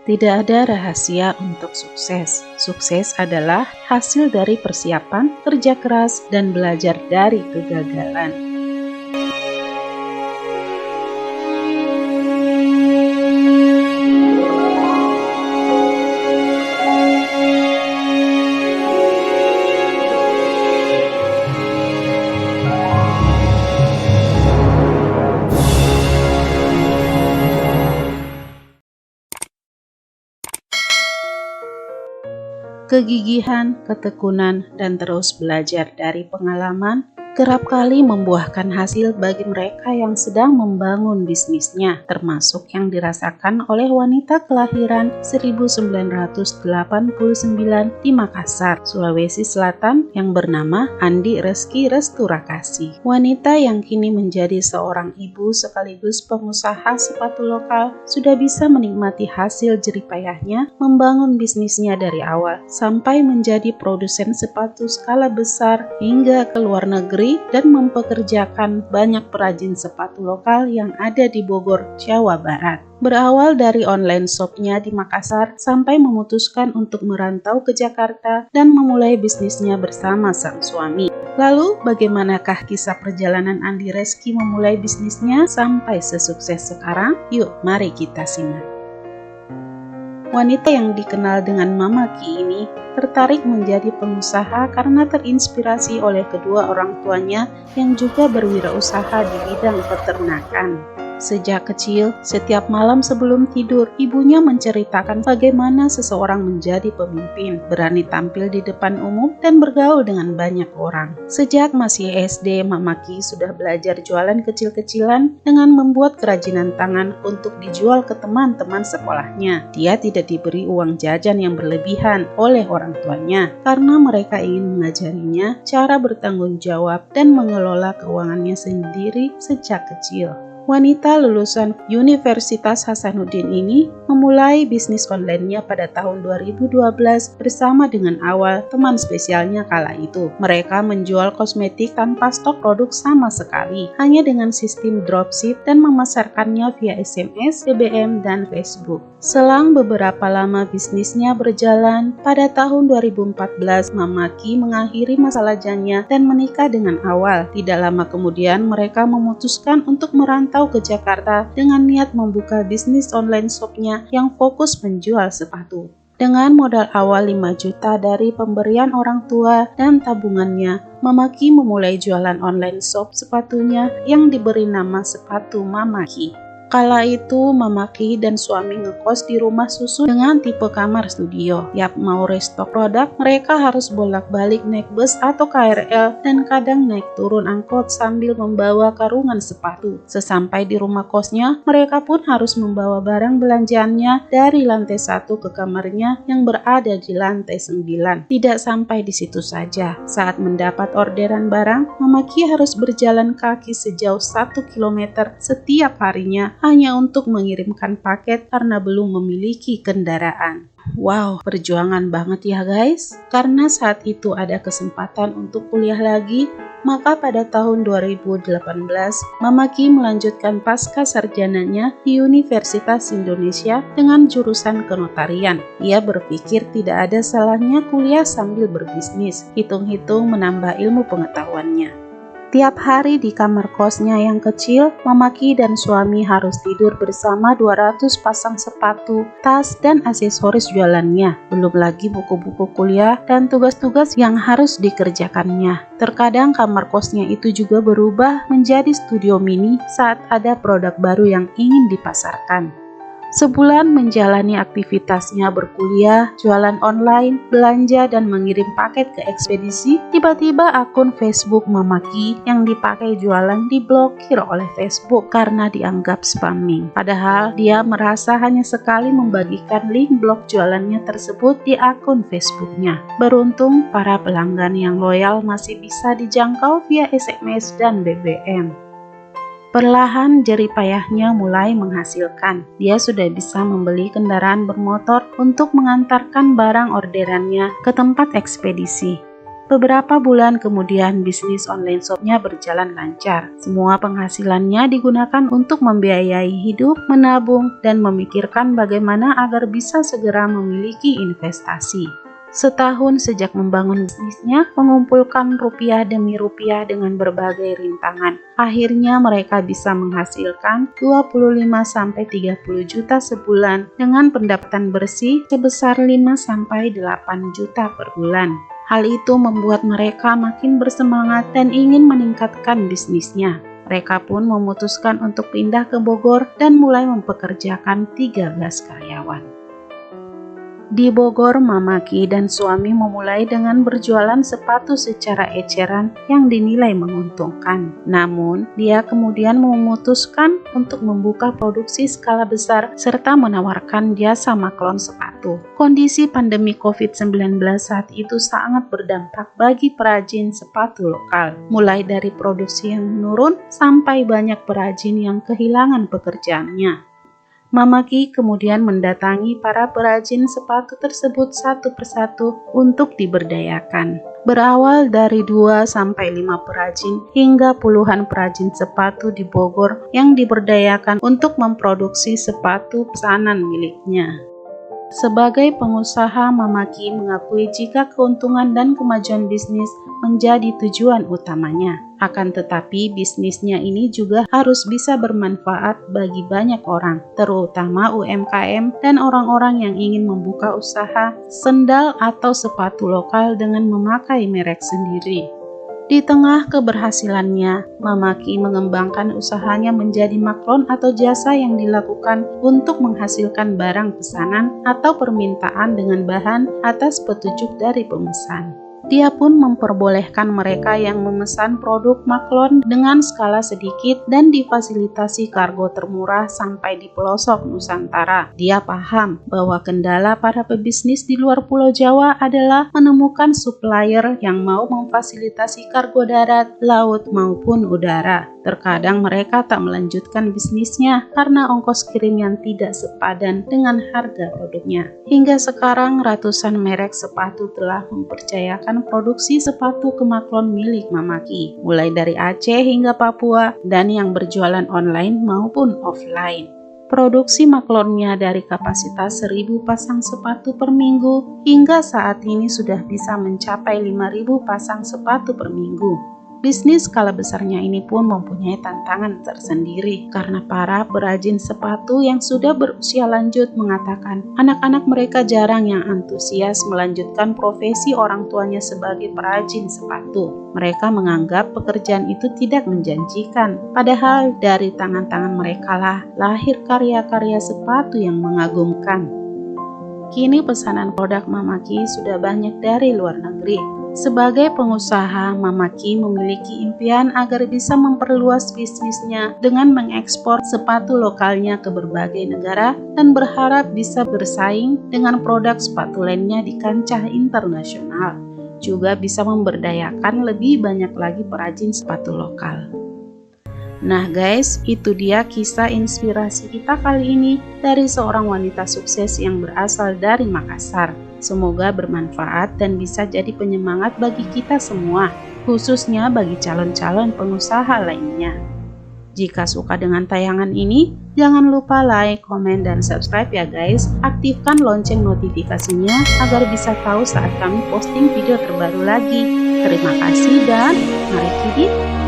Tidak ada rahasia untuk sukses. Sukses adalah hasil dari persiapan, kerja keras, dan belajar dari kegagalan. Kegigihan, ketekunan, dan terus belajar dari pengalaman kerap kali membuahkan hasil bagi mereka yang sedang membangun bisnisnya, termasuk yang dirasakan oleh wanita kelahiran 1989 di Makassar, Sulawesi Selatan yang bernama Andi Reski Resturakasih. Wanita yang kini menjadi seorang ibu sekaligus pengusaha sepatu lokal sudah bisa menikmati hasil jeripayahnya membangun bisnisnya dari awal sampai menjadi produsen sepatu skala besar hingga ke luar negeri dan mempekerjakan banyak perajin sepatu lokal yang ada di Bogor, Jawa Barat. Berawal dari online shopnya di Makassar sampai memutuskan untuk merantau ke Jakarta dan memulai bisnisnya bersama sang suami. Lalu bagaimanakah kisah perjalanan Andi Reski memulai bisnisnya sampai sesukses sekarang? Yuk mari kita simak. Wanita yang dikenal dengan Mama Ki ini tertarik menjadi pengusaha karena terinspirasi oleh kedua orang tuanya yang juga berwirausaha di bidang peternakan. Sejak kecil, setiap malam sebelum tidur, ibunya menceritakan bagaimana seseorang menjadi pemimpin, berani tampil di depan umum, dan bergaul dengan banyak orang. Sejak masih SD, Mama Ki sudah belajar jualan kecil-kecilan dengan membuat kerajinan tangan untuk dijual ke teman-teman sekolahnya. Dia tidak diberi uang jajan yang berlebihan oleh orang tuanya, karena mereka ingin mengajarinya cara bertanggung jawab dan mengelola keuangannya sendiri sejak kecil. Wanita lulusan Universitas Hasanuddin ini memulai bisnis online-nya pada tahun 2012 bersama dengan awal teman spesialnya kala itu. Mereka menjual kosmetik tanpa stok produk sama sekali, hanya dengan sistem dropship dan memasarkannya via SMS, BBM, dan Facebook. Selang beberapa lama bisnisnya berjalan, pada tahun 2014 Mama Ki mengakhiri masa lajangnya dan menikah dengan awal. Tidak lama kemudian mereka memutuskan untuk merantau ke Jakarta dengan niat membuka bisnis online shopnya yang fokus menjual sepatu. Dengan modal awal 5 juta dari pemberian orang tua dan tabungannya, Mama Ki memulai jualan online shop sepatunya yang diberi nama Sepatu Mama Ki. Kala itu Mama Ki dan suami ngekos di rumah susun dengan tipe kamar studio. Tiap mau restock produk, mereka harus bolak-balik naik bus atau KRL dan kadang naik turun angkot sambil membawa karungan sepatu. Sesampai di rumah kosnya, mereka pun harus membawa barang belanjaannya dari lantai 1 ke kamarnya yang berada di lantai 9. Tidak sampai di situ saja. Saat mendapat orderan barang, Mama Ki harus berjalan kaki sejauh 1 km setiap harinya hanya untuk mengirimkan paket karena belum memiliki kendaraan. Wow, perjuangan banget ya guys. Karena saat itu ada kesempatan untuk kuliah lagi, maka pada tahun 2018, Mama Ki melanjutkan pasca sarjananya di Universitas Indonesia dengan jurusan kenotarian. Ia berpikir tidak ada salahnya kuliah sambil berbisnis, hitung-hitung menambah ilmu pengetahuannya. Tiap hari di kamar kosnya yang kecil, Mama Ki dan suami harus tidur bersama 200 pasang sepatu, tas, dan aksesoris jualannya. Belum lagi buku-buku kuliah dan tugas-tugas yang harus dikerjakannya. Terkadang kamar kosnya itu juga berubah menjadi studio mini saat ada produk baru yang ingin dipasarkan. Sebulan menjalani aktivitasnya berkuliah, jualan online, belanja, dan mengirim paket ke ekspedisi, tiba-tiba akun Facebook Mama Ki yang dipakai jualan diblokir oleh Facebook karena dianggap spamming. Padahal dia merasa hanya sekali membagikan link blog jualannya tersebut di akun Facebooknya. Beruntung, para pelanggan yang loyal masih bisa dijangkau via SMS dan BBM. Perlahan jeripayahnya mulai menghasilkan. Dia sudah bisa membeli kendaraan bermotor untuk mengantarkan barang orderannya ke tempat ekspedisi. Beberapa bulan kemudian bisnis online shopnya berjalan lancar. Semua penghasilannya digunakan untuk membiayai hidup, menabung, dan memikirkan bagaimana agar bisa segera memiliki investasi. Setahun sejak membangun bisnisnya, mengumpulkan rupiah demi rupiah dengan berbagai rintangan. Akhirnya mereka bisa menghasilkan 25-30 juta sebulan dengan pendapatan bersih sebesar 5-8 juta per bulan. Hal itu membuat mereka makin bersemangat dan ingin meningkatkan bisnisnya. Mereka pun memutuskan untuk pindah ke Bogor dan mulai mempekerjakan 13 karyawan. Di Bogor, Mama Ki dan suami memulai dengan berjualan sepatu secara eceran yang dinilai menguntungkan. Namun, dia kemudian memutuskan untuk membuka produksi skala besar serta menawarkan jasa maklon sepatu. Kondisi pandemi COVID-19 saat itu sangat berdampak bagi perajin sepatu lokal, mulai dari produksi yang menurun sampai banyak perajin yang kehilangan pekerjaannya. Mama Ki kemudian mendatangi para perajin sepatu tersebut satu persatu untuk diberdayakan. Berawal dari 2-5 perajin hingga puluhan perajin sepatu di Bogor yang diberdayakan untuk memproduksi sepatu pesanan miliknya. Sebagai pengusaha, Mama Ki mengakui jika keuntungan dan kemajuan bisnis menjadi tujuan utamanya. Akan tetapi, bisnisnya ini juga harus bisa bermanfaat bagi banyak orang, terutama UMKM dan orang-orang yang ingin membuka usaha sendal atau sepatu lokal dengan memakai merek sendiri. Di tengah keberhasilannya, Mama Ki mengembangkan usahanya menjadi maklon atau jasa yang dilakukan untuk menghasilkan barang pesanan atau permintaan dengan bahan atas petunjuk dari pemesan. Dia pun memperbolehkan mereka yang memesan produk maklon dengan skala sedikit dan difasilitasi kargo termurah sampai di pelosok Nusantara. Dia paham bahwa kendala para pebisnis di luar Pulau Jawa adalah menemukan supplier yang mau memfasilitasi kargo darat, laut, maupun udara. Terkadang mereka tak melanjutkan bisnisnya karena ongkos kirim yang tidak sepadan dengan harga produknya. Hingga sekarang ratusan merek sepatu telah mempercayakan produksi sepatu ke maklon milik Mama Ki, mulai dari Aceh hingga Papua dan yang berjualan online maupun offline. Produksi maklonnya dari kapasitas 1.000 pasang sepatu per minggu hingga saat ini sudah bisa mencapai 5.000 pasang sepatu per minggu. Bisnis skala besarnya ini pun mempunyai tantangan tersendiri karena para perajin sepatu yang sudah berusia lanjut mengatakan anak-anak mereka jarang yang antusias melanjutkan profesi orang tuanya sebagai perajin sepatu. Mereka menganggap pekerjaan itu tidak menjanjikan, padahal dari tangan-tangan mereka lah lahir karya-karya sepatu yang mengagumkan. Kini pesanan produk Mama Ki sudah banyak dari luar negeri. Sebagai pengusaha, Mama Ki memiliki impian agar bisa memperluas bisnisnya dengan mengekspor sepatu lokalnya ke berbagai negara dan berharap bisa bersaing dengan produk sepatu lainnya di kancah internasional. Juga bisa memberdayakan lebih banyak lagi perajin sepatu lokal. Nah guys, itu dia kisah inspirasi kita kali ini dari seorang wanita sukses yang berasal dari Makassar. Semoga bermanfaat dan bisa jadi penyemangat bagi kita semua, khususnya bagi calon-calon pengusaha lainnya. Jika suka dengan tayangan ini, jangan lupa like, komen, dan subscribe ya guys. Aktifkan lonceng notifikasinya agar bisa tahu saat kami posting video terbaru lagi. Terima kasih dan mari kita